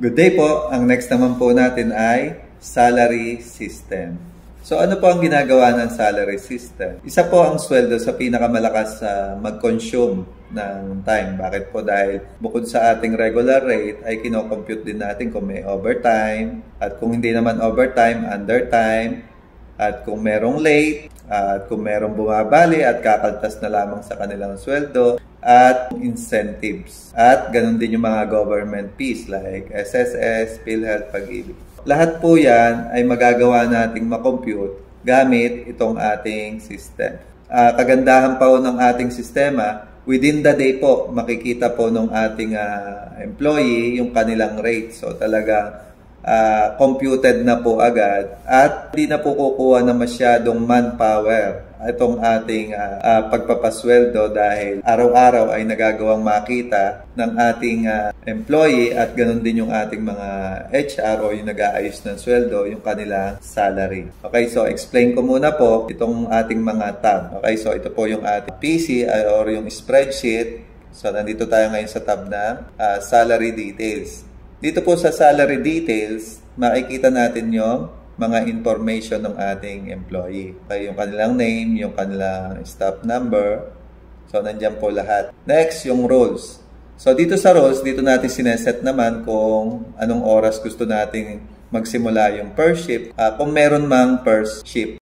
Good day po. Ang next naman po natin ay salary system. So ano po ang ginagawa ng salary system? Isa po ang sweldo sa pinakamalakas sa mag-consume ng time. Bakit po? Dahil bukod sa ating regular rate ay kinocompute din natin kung may overtime at kung hindi naman overtime, undertime at kung merong late at kung merong bumabali at kakaltas na lamang sa kanilang sweldo at incentives. At ganun din yung mga government fees like SSS, PhilHealth, Pag-ibig. Lahat po yan ay magagawa nating makompute gamit itong ating system. Kagandahan pa po ng ating sistema, within the day po, makikita po ng ating employee yung kanilang rate. So talagang computed na po agad at hindi na po kukuha na masyadong manpower itong ating pagpapasweldo dahil araw-araw ay nagagawang makita ng ating employee at ganun din yung ating mga HR o yung nag-aayos ng sweldo, yung kanilang salary. Okay, so explain ko muna po itong ating mga tab. Okay, so ito po yung ating PC or yung spreadsheet. So nandito tayo ngayon sa tab na salary details. Dito po sa salary details, makikita natin yung mga information ng ating employee. Okay, yung kanilang name, yung kanilang staff number. So, nandyan po lahat. Next, yung roles. So, dito sa roles, dito natin sineset naman kung anong oras gusto nating magsimula yung per shift. Kung meron mang per shift.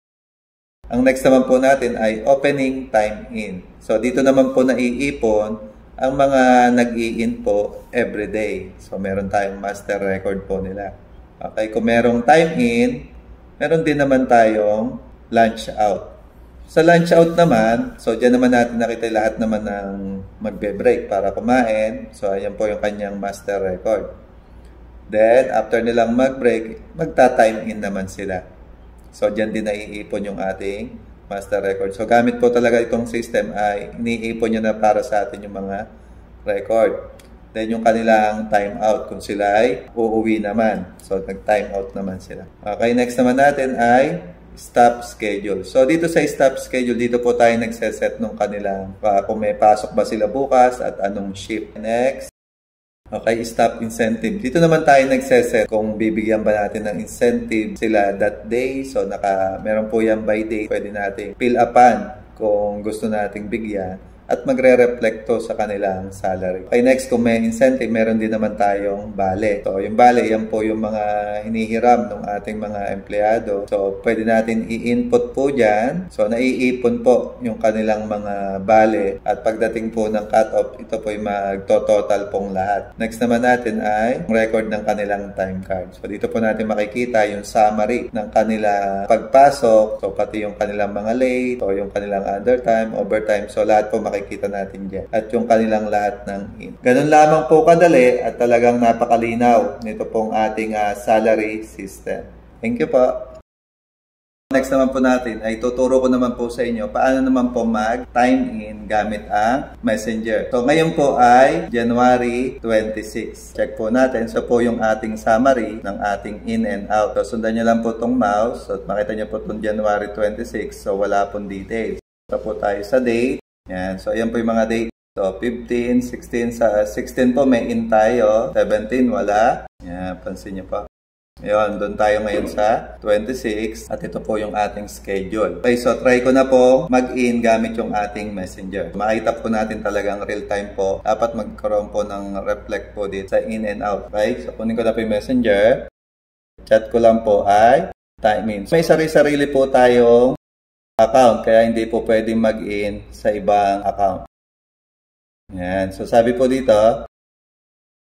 Ang next naman po natin ay opening time in. So, dito naman po naiipon ang mga nag-i-in po everyday. So, meron tayong master record po nila. Okay, kung merong time in, meron din naman tayong lunch out. Sa lunch out naman, so dyan naman natin nakita lahat naman ng magbe-break para kumain. So, ayan po yung kanyang master record. Then, after nilang mag-break, magta-time in naman sila. So, dyan din naiipon yung ating master record. So, gamit po talaga itong system ay iniipon nyo na para sa atin yung mga record. Then, yung kanilang time out kung sila ay uuwi naman. So, nag-time out naman sila. Okay, next naman natin ay stop schedule. So, dito sa stop schedule, dito po tayo nagseset ng kanilang kung may pasok ba sila bukas at anong shift. Next. Okay, stop incentive. Dito naman tayo nagseset kung bibigyan ba natin ng incentive sila that day. So, meron po yan by day. Pwede natin fill upan kung gusto nating bigyan at magre-reflecto sa kanilang salary. Okay, next, kung may incentive, meron din naman tayong bale. So, yung bale, yan po yung mga hinihiram ng ating mga empleyado. So, pwede natin i-input po dyan. So, naiipon po yung kanilang mga bale. At pagdating po ng cut-off, ito po yung magto-total pong lahat. Next naman natin ay record ng kanilang time card. So, dito po natin makikita yung summary ng kanilang pagpasok. So, pati yung kanilang mga late, o yung kanilang undertime, overtime. So, lahat po makikita natin dyan. At yung kanilang lahat ng in. Ganun lamang po kadali at talagang napakalinaw nito pong ating salary system. Thank you po. Next naman po natin ay tuturo ko naman po sa inyo paano naman po mag-time in gamit ang Messenger. So ngayon po ay January 26. Check po natin. So po yung ating summary ng ating in and out. So sundan nyo lang po itong mouse. So makita nyo po itong January 26. So wala pong details. So po tayo sa date. Yan. So, ayan po yung mga date. So, 15, 16, sa 16 po may in tayo. 17, wala. Yan, pansin nyo po. Ayan, doon tayo ngayon sa 26. At ito po yung ating schedule. Okay, so try ko na po mag-in gamit yung ating messenger. Makita po natin talagang real time po. Dapat magkaroon po ng reflect po dito sa in and out. Okay, so kunin ko na po yung messenger. Chat ko lang po ay time in. So, may sarili-sarili po tayong account, kaya hindi po pwedeng mag-in sa ibang account. Yan. So, sabi po dito,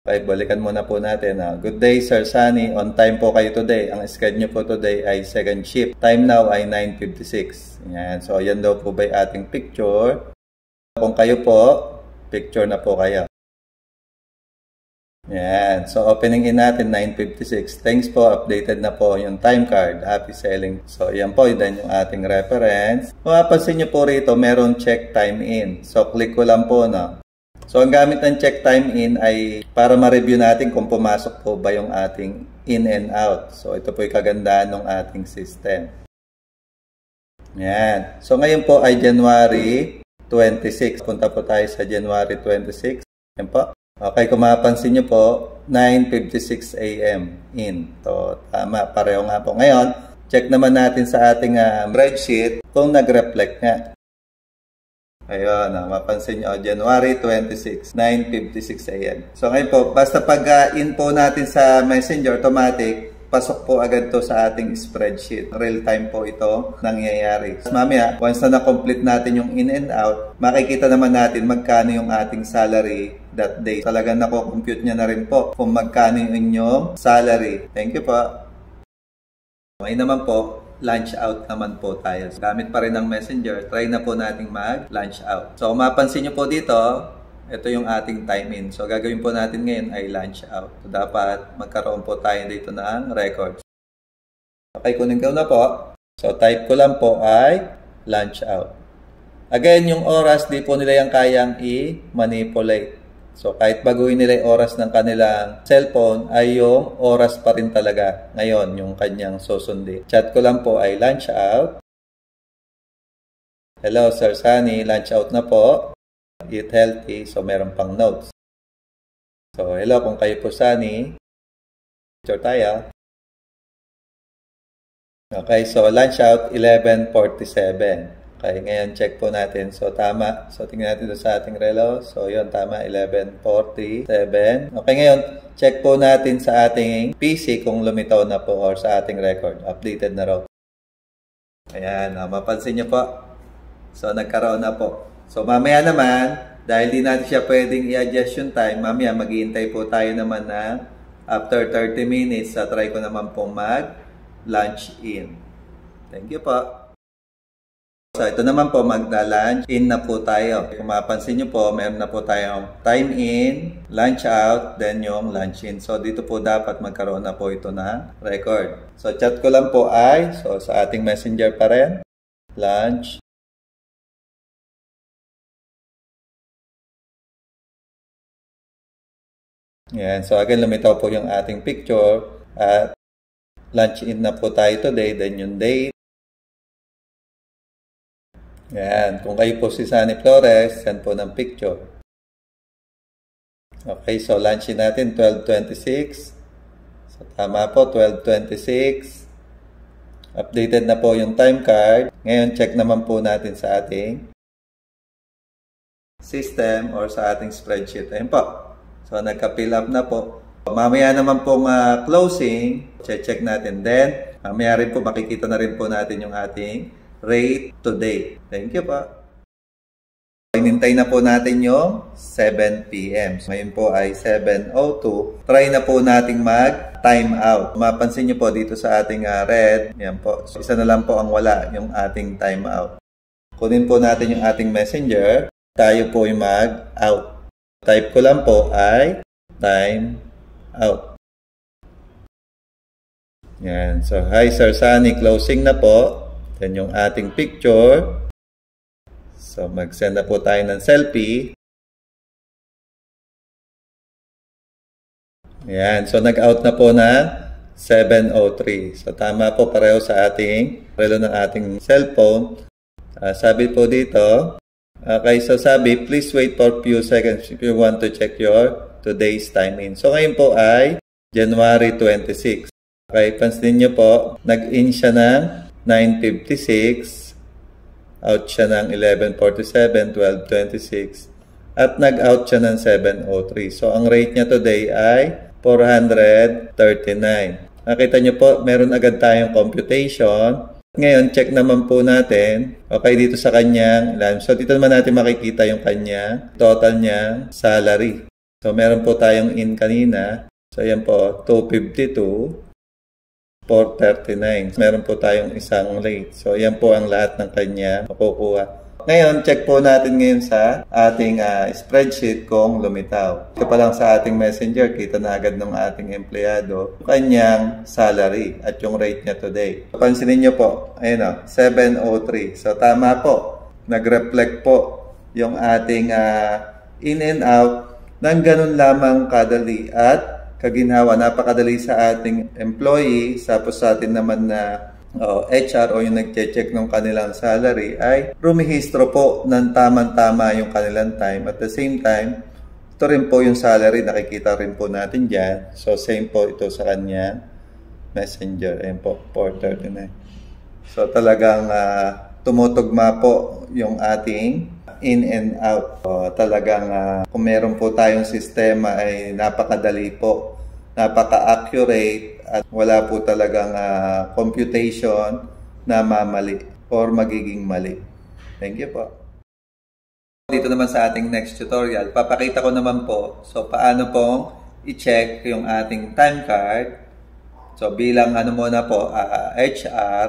okay, balikan muna po natin. Good day, Sir Sunny. On time po kayo today. Ang schedule po today ay second shift. Time now ay 9:56. Yan. So, yan daw po ba ating picture. Kung kayo po, picture na po kayo. Yan. So, opening in natin, 9:56. Thanks po. Updated na po yung time card. Happy selling. So, yan po. Yan yung ating reference. Mapapansin nyo po rito, meron check time in. So, click ko lang po, no? So, ang gamit ng check time in ay para ma-review natin kung pumasok po ba yung ating in and out. So, ito po yung kagandahan ng ating system. Yan. So, ngayon po ay January 26. Punta po tayo sa January 26. Yan po. Okay, kung mapapansin nyo po, 9:56 a.m. in. So, tama. Pareho nga po. Ngayon, check naman natin sa ating spreadsheet kung nag-reflect nga. Ayun, mapansin nyo, January 26, 9:56 a.m. So, ngayon po, basta pag-in po natin sa Messenger, automatic, pasok po agad to sa ating spreadsheet. Real time po ito nangyayari. Mamaya, once na na-complete natin yung in and out, makikita naman natin magkano yung ating salary that day. Talagang nako-compute niya na rin po kung magkano yung inyong salary. Thank you po. Ngayon naman po, lunch out naman po tayo. Gamit pa rin ng Messenger, try na po nating mag-lunch out. So, mapansin nyo po dito, ito yung ating time in. So, gagawin po natin ngayon ay lunch out. So, dapat magkaroon po tayo dito ng records. Okay, kunin ko na po. So, type ko lang po ay lunch out. Again, yung oras, di po nila yung kayang i-manipulate. So, kahit baguhin nila yung oras ng kanilang cellphone, ay yung oras pa rin talaga. Ngayon, yung kanyang susundi. Chat ko lang po ay lunch out. Hello, Sir Sunny. Lunch out na po. Eat healthy. So, meron pang notes. So, hello kung kayo po, Sunny. Picture tayo. Okay, so lunch out 11:47. Okay, ngayon check po natin. So, tama. So, tingnan natin doon sa ating relo. So, yun, tama. 11:47. Okay, ngayon, check po natin sa ating PC kung lumitaw na po or sa ating record. Updated na raw. Ayan, mapansin nyo po. So, nagkaroon na po. So, mamaya naman, dahil di natin siya pwedeng i-adjust yung time, mamaya maghihintay po tayo naman na after 30 minutes, try ko naman pong mag-lunch in. Thank you po. So, ito naman po, magda-lunch in na po tayo. Kung mapansin nyo po, meron na po tayong time in, lunch out, then yung lunch in. So, dito po dapat magkaroon na po ito na record. So, chat ko lang po ay, so sa ating messenger pa rin, lunch. Yan. So, again, lumitaw po yung ating picture at lunch in na po tayo today, then yung date. Yan. Kung kayo po si Sunny Flores, send po ng picture. Okay, so lunch in natin 12:26. So, tama po, 12:26. Updated na po yung time card. Ngayon, check naman po natin sa ating system or sa ating spreadsheet. Ayun po. So, nagka-fill up na po. Mamaya naman pong closing, check natin. Then, mamaya rin po, makikita na rin po natin yung ating rate today. Thank you po. Hinintay na po natin yung 7 p.m. So, ngayon po ay 7:02. Try na po nating mag-time out. Mapansin nyo po dito sa ating red. Yan po. So, isa na lang po ang wala, yung ating time out. Kunin po natin yung ating messenger. Tayo po yung mag-out. Type ko lang po ay time out. Yan. So, hi Sir Sunny. Closing na po. Then yung ating picture. So, mag-send na po tayo ng selfie. Yan. So, nag-out na po na 7:03. So, tama po pareho sa ating relo ng ating cellphone. Sabi po dito, okay, so sabi, please wait for few seconds if you want to check your today's time in. So, ngayon po ay January 26. Okay, pansin nyo po, nag-in siya ng 9:56, out siya ng 11:47, 12:26, at nag-out siya ng 7:03. So, ang rate niya today ay 439. Nakita nyo po, meron agad tayong computation. Ngayon, check naman po natin, okay, dito sa kanyang ilan. So, dito naman natin makikita yung kanya total niya salary. So, meron po tayong in kanina. So, yan po, 252, 439. Meron po tayong isang rate. So, yan po ang lahat ng kanya makukuha. Ngayon, check po natin ngayon sa ating spreadsheet kung lumitaw. Ito pa lang sa ating messenger, kita na agad ng ating empleyado kanyang salary at yung rate niya today. Pansinin nyo po, ayun o, 7:03. So, tama po. Nag-reflect po yung ating in and out ng ganun lamang kadali at kaginhawa. Napakadali sa ating employee, tapos sa atin naman na HR o yung nag-check ng kanilang salary ay rumihistro po ng tamang-tama yung kanilang time. At the same time, Ito rin po yung salary, nakikita rin po natin dyan. So, same po ito sa kanya. Messenger, ayan po, 439. So, talagang tumutugma po yung ating in and out. So, talagang kung meron po tayong sistema ay napakadali po, napaka-accurate at wala po talagang computation na mamali or magiging mali. Thank you po. Dito naman sa ating next tutorial, papakita ko naman po so paano pong i-check yung ating time card. So bilang muna po, HR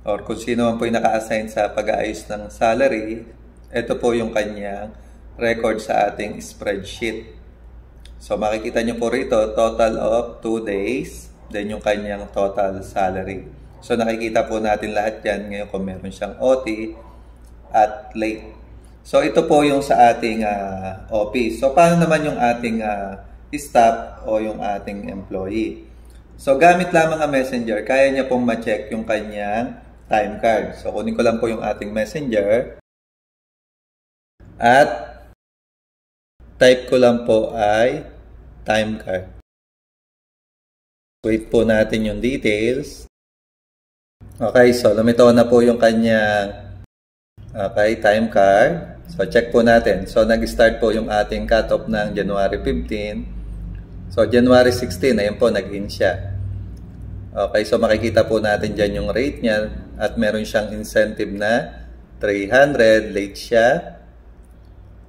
or kung sino man po yung naka-assign sa pag-aayos ng salary, ito po yung kanyang record sa ating spreadsheet. So makikita nyo po rito, total of 2 days, then yung kanyang total salary. So nakikita po natin lahat yan ngayon kung meron siyang OT at late. So, ito po yung sa ating office. So, paano naman yung ating staff o yung ating employee? So, gamit lamang ang messenger, kaya niya pong ma-check yung kanyang time card. So, kunin ko lang po yung ating messenger. At, type ko lang po ay time card. Wait po natin yung details. Okay, so, lumitaw na po yung kanyang time card. So, check po natin. So, nag-start po yung ating cut-off ng January 15. So, January 16, ayun po, nag-in siya. Okay, so makikita po natin dyan yung rate niya at meron siyang incentive na 300, late siya.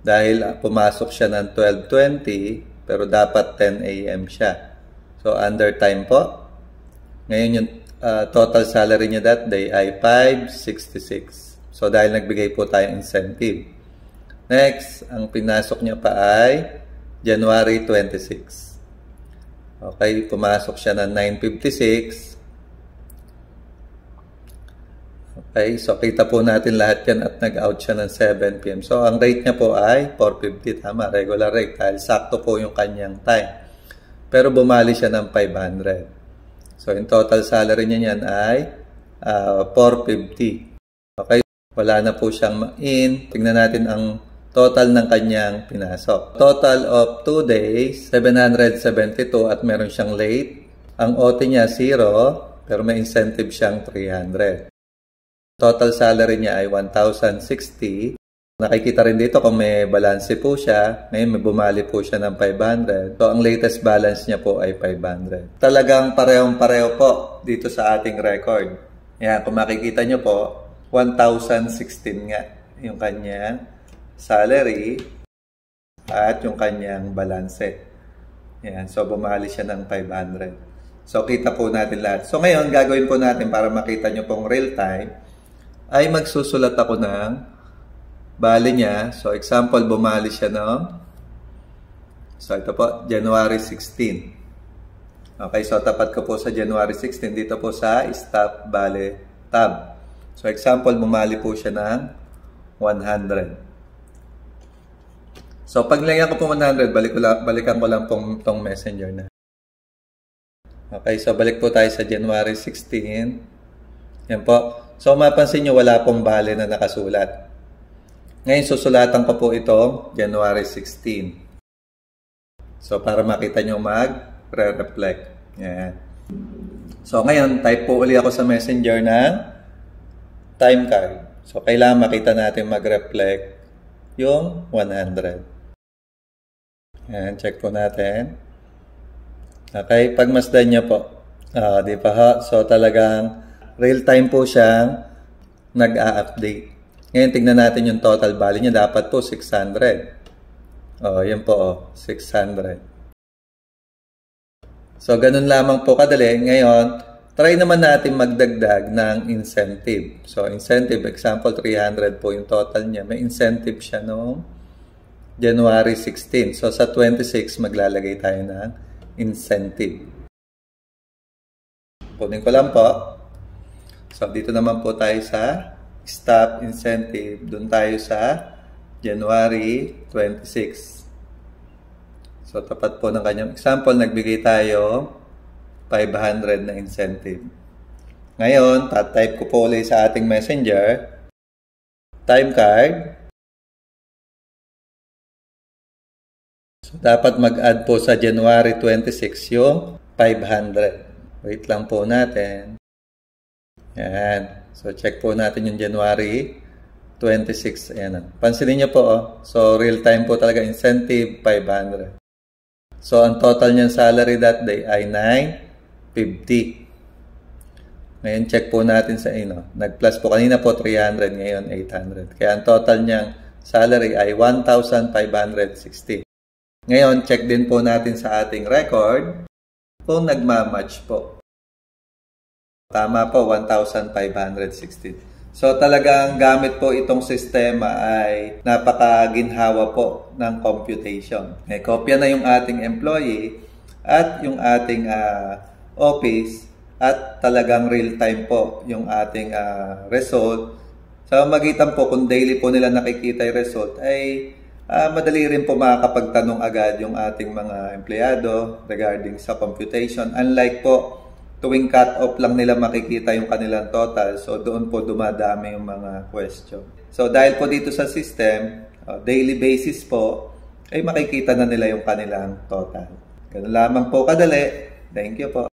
Dahil pumasok siya ng 12:20, pero dapat 10 a.m. siya. So, under time po. Ngayon yung total salary niya that day ay 566. So, dahil nagbigay po tayong incentive. Next, ang pinasok niya pa ay January 26. Okay, pumasok siya ng 9:56. Okay, so kita po natin lahat yan at nag-out siya ng 7 p.m. So, ang rate niya po ay 450. Tama, regular rate. Dahil sakto po yung kanyang time. Pero bumali siya ng 500. So, in total salary niya yan ay 450. Okay. Wala na po siyang in. Tingnan natin ang total ng kanyang pinasok. Total of 2 days, 772 at meron siyang late. Ang OT niya 0, pero may incentive siyang 300. Total salary niya ay 1,060. Nakikita rin dito kung may balance po siya. Ngayon may bumali po siya ng 500. So ang latest balance niya po ay 500. Talagang parehong-pareho po dito sa ating record. Yan, kung makikita nyo po, 1,016 nga yung kanyang salary at yung kanyang balanse. Yan. So, bumali siya ng 500. So, kita po natin lahat. So, ngayon, gagawin po natin para makita nyo pong real time ay magsusulat ako ng bali niya. So, example, bumali siya ng so, ito po, January 16. Okay, so tapat ko po sa January 16 dito po sa staff bali tab. So, example, bumali po siya ng 100. So, pag nilagyan ko po 100, balikan ko lang pong itong messenger na. Okay, so balik po tayo sa January 16. Yan po. So, mapansin nyo, wala pong bali na nakasulat. Ngayon, susulatan ko po ito, January 16. So, para makita nyo mag-reflect. Yan. So, ngayon, type po ulit ako sa messenger ng time card. So, kailangan makita natin mag-reflect yung 100. Yan, check po natin. Okay, pagmasdan nyo po. Di ba ha? So, talagang real time po siyang nag-a-update. Ngayon, tignan natin yung total value niya. Dapat po 600. Yan po, 600. So, ganun lamang po kadali. Ngayon, try naman natin magdagdag ng incentive. So, incentive, example, 300 po yung total niya. May incentive siya noong January 16. So, sa 26, maglalagay tayo ng incentive. Kunin ko lang po. So, dito naman po tayo sa staff incentive. Doon tayo sa January 26. So, tapat po ng kanyang example, nagbigay tayo 500 na incentive. Ngayon, tatype ko po ulit sa ating messenger, time card, So, dapat mag-add po sa January 26 yung 500. Wait lang po natin. Yan. So, check po natin yung January 26. Ayan. Pansinin nyo po, oh. So, real time po talaga incentive, 500. So, ang total niyang salary that day ay 950. Ngayon, check po natin sa nag-plus po. Kanina po 300, ngayon 800. Kaya ang total niyang salary ay 1,560. Ngayon, check din po natin sa ating record kung nagmamatch po. Tama po, 1,560. So talagang gamit po itong sistema ay napakaginhawa po ng computation. May kopya na yung ating employee at yung ating office at talagang real time po yung ating result. Sa magitan po kung daily po nila nakikita yung result ay madali rin po makakapagtanong agad yung ating mga empleyado regarding sa computation. Unlike po tuwing cut-off lang nila makikita yung kanilang total. So, doon po dumadami yung mga question. So, dahil po dito sa system, daily basis po, ay makikita na nila yung kanilang total. Ganun lamang po kadali. Thank you po.